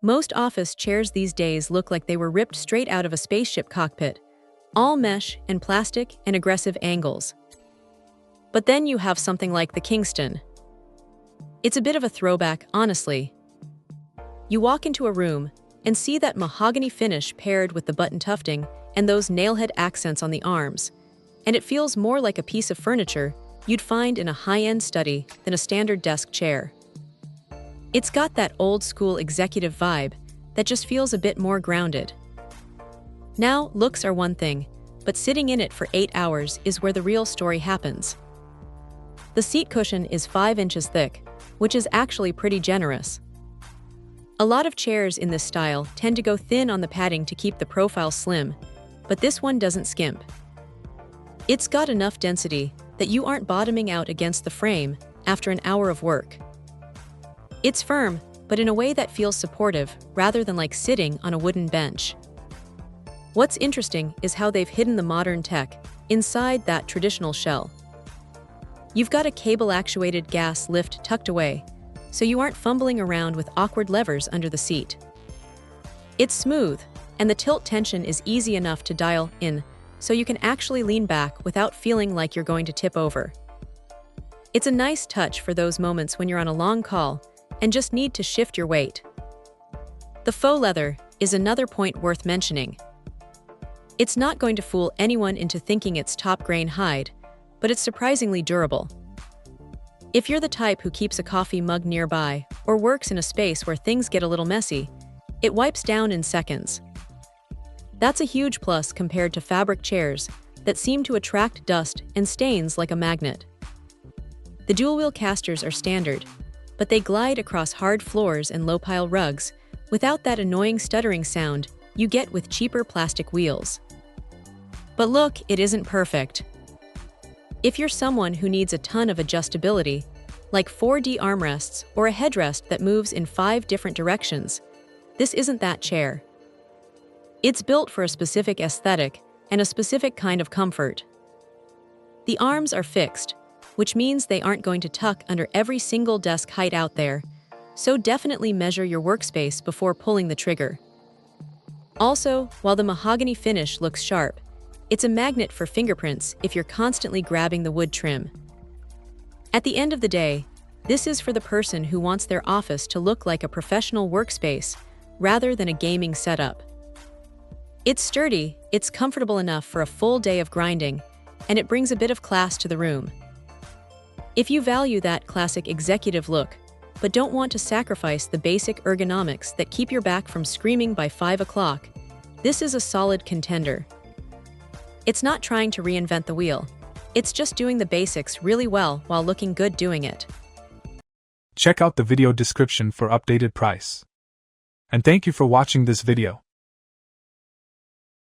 Most office chairs these days look like they were ripped straight out of a spaceship cockpit, all mesh and plastic and aggressive angles. But then you have something like the Kingston. It's a bit of a throwback, honestly. You walk into a room and see that mahogany finish paired with the button tufting and those nailhead accents on the arms, and it feels more like a piece of furniture you'd find in a high-end study than a standard desk chair. It's got that old-school executive vibe that just feels a bit more grounded. Now, looks are one thing, but sitting in it for 8 hours is where the real story happens. The seat cushion is 5 inches thick, which is actually pretty generous. A lot of chairs in this style tend to go thin on the padding to keep the profile slim, but this one doesn't skimp. It's got enough density that you aren't bottoming out against the frame after an hour of work. It's firm, but in a way that feels supportive rather than like sitting on a wooden bench. What's interesting is how they've hidden the modern tech inside that traditional shell. You've got a cable-actuated gas lift tucked away, so you aren't fumbling around with awkward levers under the seat. It's smooth, and the tilt tension is easy enough to dial in, so you can actually lean back without feeling like you're going to tip over. It's a nice touch for those moments when you're on a long call and just need to shift your weight. The faux leather is another point worth mentioning. It's not going to fool anyone into thinking it's top-grain hide, but it's surprisingly durable. If you're the type who keeps a coffee mug nearby or works in a space where things get a little messy, it wipes down in seconds. That's a huge plus compared to fabric chairs that seem to attract dust and stains like a magnet. The dual-wheel casters are standard, but they glide across hard floors and low-pile rugs without that annoying stuttering sound you get with cheaper plastic wheels. But look, it isn't perfect. If you're someone who needs a ton of adjustability, like 4D armrests or a headrest that moves in 5 different directions, this isn't that chair. It's built for a specific aesthetic and a specific kind of comfort. The arms are fixed, which means they aren't going to tuck under every single desk height out there, so definitely measure your workspace before pulling the trigger. Also, while the mahogany finish looks sharp, it's a magnet for fingerprints if you're constantly grabbing the wood trim. At the end of the day, this is for the person who wants their office to look like a professional workspace rather than a gaming setup. It's sturdy, it's comfortable enough for a full day of grinding, and it brings a bit of class to the room. If you value that classic executive look, but don't want to sacrifice the basic ergonomics that keep your back from screaming by 5 o'clock, this is a solid contender. It's not trying to reinvent the wheel. It's just doing the basics really well while looking good doing it. Check out the video description for updated price. And thank you for watching this video.